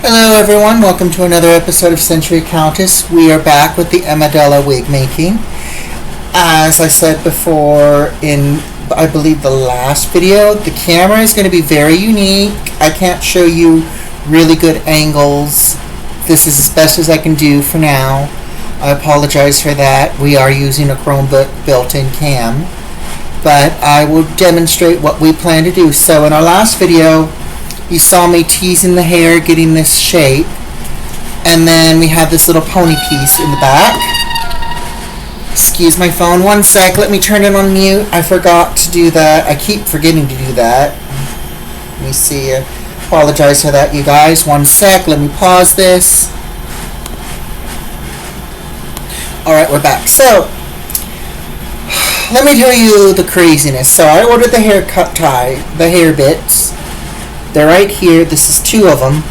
Hello everyone, welcome to another episode of Century Countess. We are back with the Amidala wig making. As I said before in, I believe, the last video, the camera is going to be very unique. I can't show you really good angles. This is as best as I can do for now. I apologize for that. We are using a Chromebook built-in cam. But I will demonstrate what we plan to do. So in our last video, you saw me teasing the hair, getting this shape, and then we have this little pony piece in the back. Excuse my phone, one sec, let me turn it on mute. I forgot to do that. I keep forgetting to do that. Let me see, I apologize for that, you guys. One sec, let me pause this. Alright, we're back. So, let me tell you the craziness. So I ordered the hair tie, the hair bits. They're right here. This is 2 of them,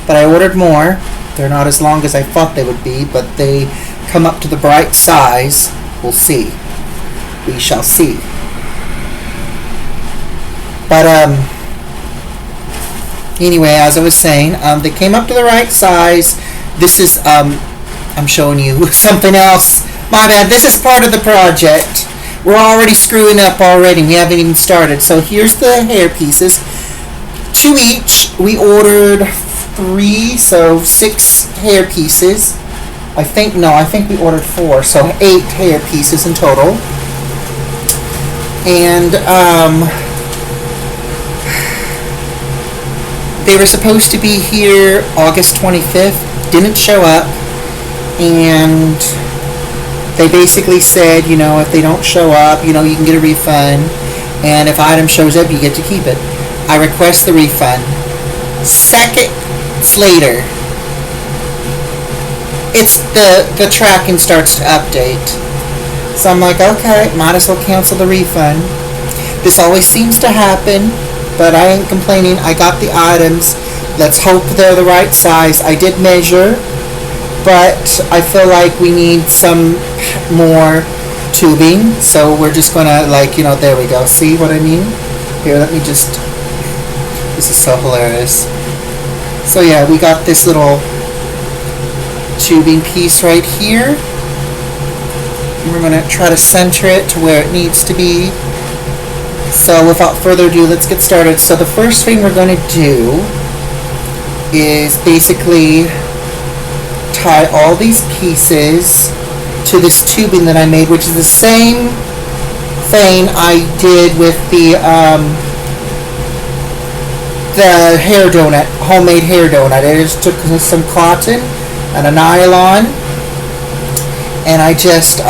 but I ordered more. They're not as long as I thought they would be, but they come up to the right size. We'll see. We shall see. But anyway, as I was saying, they came up to the right size. This is I'm showing you something else. My bad. This is part of the project. We're already screwing up already. We haven't even started. So here's the hair pieces. 2 each. We ordered 3, so 6 hair pieces. I think we ordered 4, so 8 hair pieces in total. And they were supposed to be here August 25th. Didn't show up. And they basically said, you know, if they don't show up, you know, you can get a refund. And if item shows up, you get to keep it. I request the refund. Seconds later, it's the tracking starts to update. So I'm like, okay, might as well cancel the refund. This always seems to happen, but I ain't complaining. I got the items. Let's hope they're the right size. I did measure, but I feel like we need some more tubing. So we're just gonna, like, you know, there we go. See what I mean? Here, let me just... This is so hilarious. So yeah, we got this little tubing piece right here. And we're going to try to center it to where it needs to be. So without further ado, let's get started. So the first thing we're going to do is basically tie all these pieces to this tubing that I made, which is the same thing I did with the hair donut, homemade hair donut. I just took some cotton and a nylon, and I just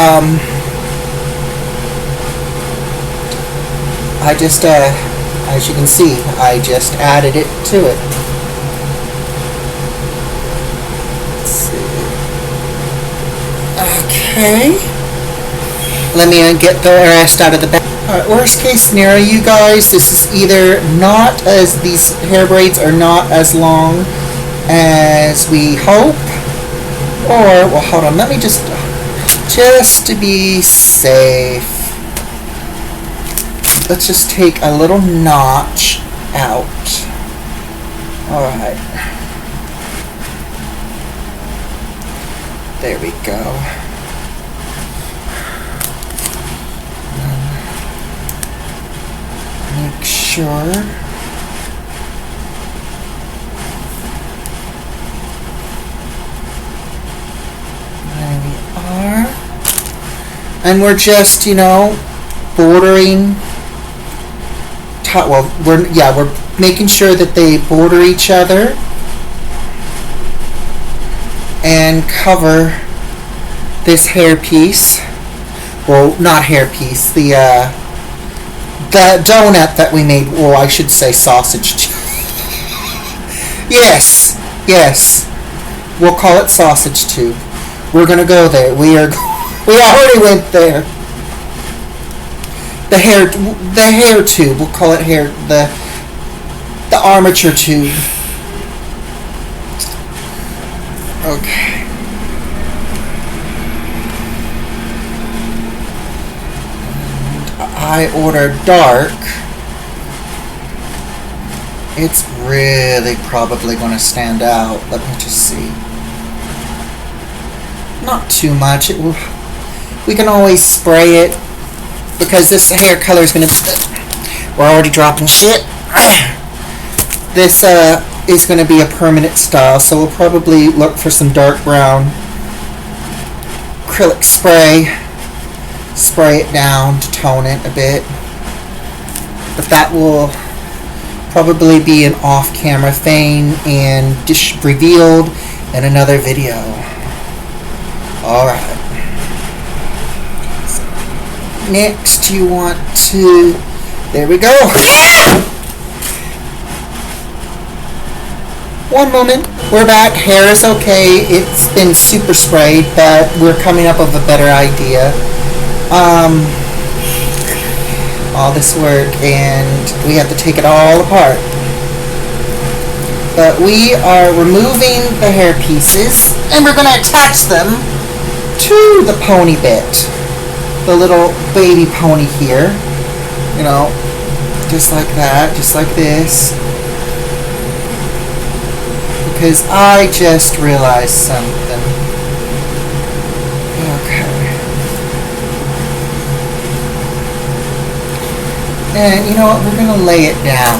as you can see, I just added it to it. Let's see. Okay. Let me get the rest out of the bag. Worst case scenario, you guys, this is either not as, these hair braids are not as long as we hope, or, well, hold on, let me just to be safe, let's just take a little notch out. Alright. There we go. Make sure there we are, and we're just, you know, bordering. Well, we're making sure that they border each other and cover this hair piece. Well, not hair piece. The donut that we made, or I should say sausage. Yes, we'll call it sausage tube. We're gonna go there. We already went there. The hair tube. We'll call it hair. The armature tube. Okay. I ordered dark it's really probably going to stand out. Let me just see. Not too much. We can always spray it because this hair color is going to... We're already dropping shit. This is going to be a permanent style, so we'll probably look for some dark brown acrylic spray it down to tone it a bit, but that will probably be an off-camera thing and revealed in another video. Alright, so next you want to, there we go. One moment, we're back. Hair is okay. It's been super sprayed, but we're coming up with a better idea. All this work, and we have to take it all apart. But we are removing the hair pieces, and we're going to attach them to the pony bit. The little baby pony here. You know, just like that, just like this. Because I just realized something. Okay. And you know what? We're going to lay it down.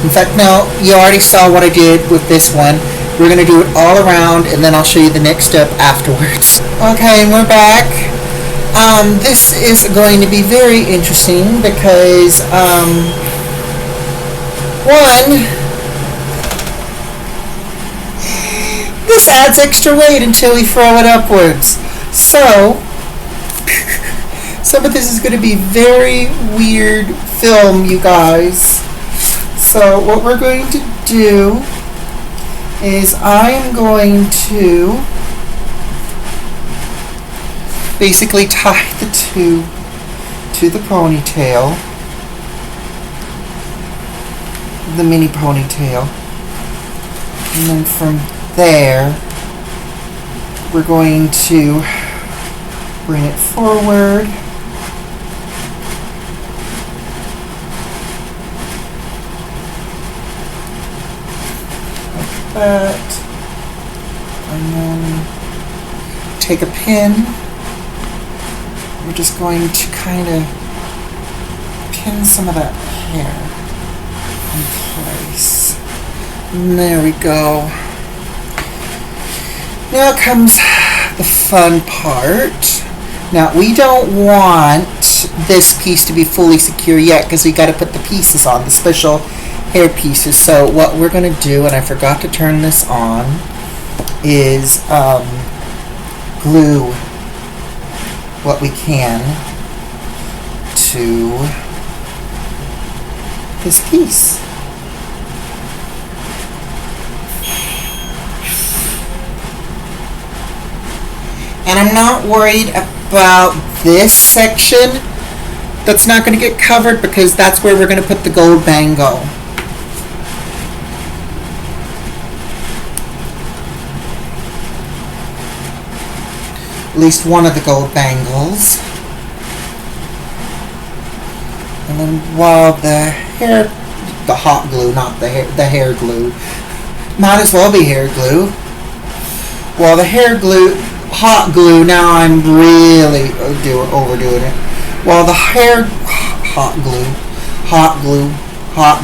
In fact, no, you already saw what I did with this one. We're going to do it all around, and then I'll show you the next step afterwards. Okay, and we're back. This is going to be very interesting because, this adds extra weight until we throw it upwards. So, some of this is going to be very weird film, you guys. So, what we're going to do is I'm going to basically tie the two to the ponytail, the mini ponytail, and then from there we're going to bring it forward like that, and then take a pin. We're just going to kind of pin some of that hair in place. And there we go. Now comes the fun part. Now we don't want this piece to be fully secure yet because we got to put the pieces on, the special hair pieces. So what we're going to do, and I forgot to turn this on, is glue what we can to this piece. And I'm not worried about this section that's not going to get covered because that's where we're going to put the gold bangle. At least one of the gold bangles. And then while the hot glue, not the hair glue, might as well be hair glue. While the hair glue, hot glue, now I'm really overdoing it. While the hot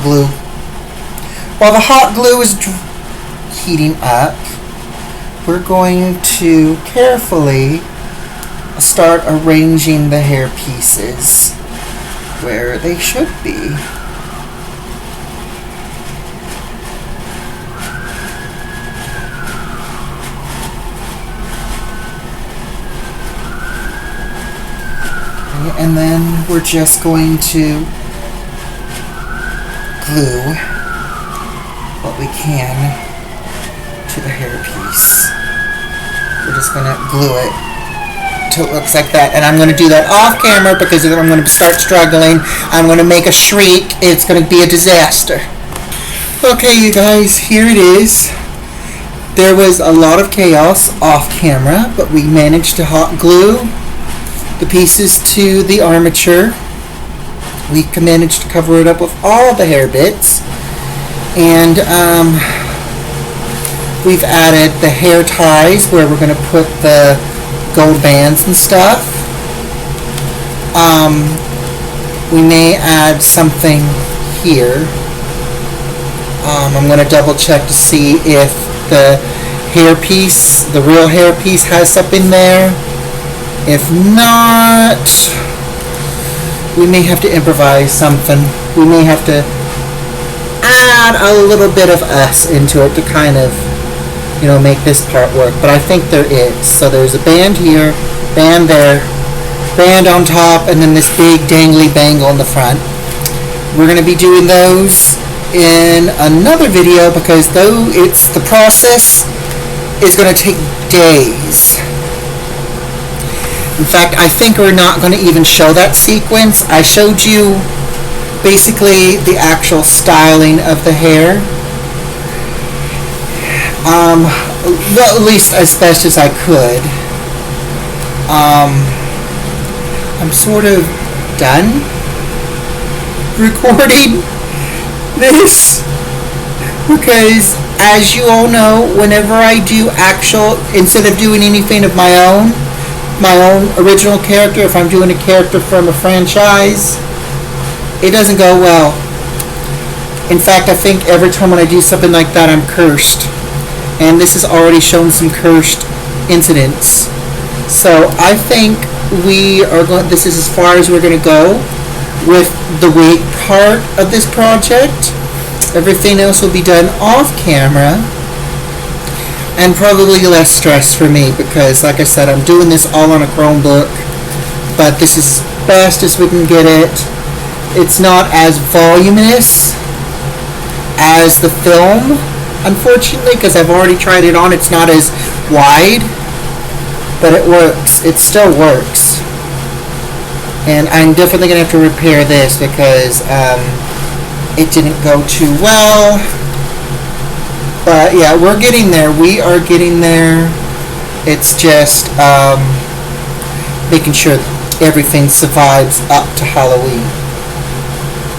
glue, while the hot glue is heating up, we're going to carefully start arranging the hair pieces where they should be. And then we're just going to glue what we can to the hairpiece. We're just going to glue it till it looks like that. And I'm going to do that off camera because if I'm going to start struggling, I'm going to make a shriek. It's going to be a disaster. Okay, you guys, here it is. There was a lot of chaos off camera, but we managed to hot glue the pieces to the armature we managed to cover it up with all the hair bits. And we've added the hair ties where we're going to put the gold bands and stuff. We may add something here. I'm going to double check to see if the hairpiece, the real hairpiece, has something there. If not, we may have to improvise something. We may have to add a little bit of us into it to kind of, you know, make this part work. But I think there is. So there's a band here, band there, band on top, and then this big dangly bangle in the front. We're going to be doing those in another video because though it's the process is going to take days. In fact, I think we're not going to even show that sequence. I showed you basically the actual styling of the hair. Well, at least as best as I could. I'm sort of done recording this because, as you all know, whenever I do actual, instead of doing anything of my own original character, if I'm doing a character from a franchise, it doesn't go well. In fact, I think every time when I do something like that, I'm cursed. And this has already shown some cursed incidents. So I think we are going, this is as far as we're going to go with the wig part of this project. Everything else will be done off camera. And probably less stress for me because, like I said, I'm doing this all on a Chromebook. But this is best as we can get it. It's not as voluminous as the film, unfortunately, because I've already tried it on. It's not as wide, but it works. It still works. And I'm definitely going to have to repair this because it didn't go too well. But yeah, we're getting there. We are getting there. It's just making sure everything survives up to Halloween.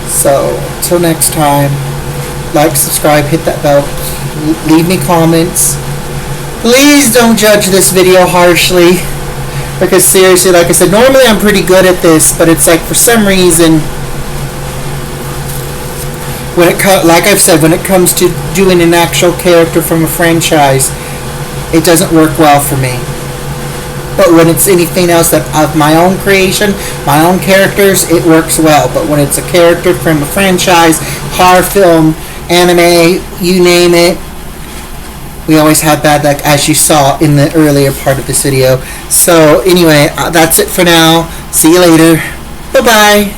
So, till next time, like, subscribe, hit that bell, leave me comments. Please don't judge this video harshly, because seriously, like I said, normally I'm pretty good at this, but it's like for some reason, like I've said, when it comes to doing an actual character from a franchise, it doesn't work well for me. But when it's anything else that of my own creation, my own characters, it works well. But when it's a character from a franchise, horror film, anime, you name it, we always have bad luck, as you saw in the earlier part of this video. So anyway, that's it for now. See you later. Bye-bye.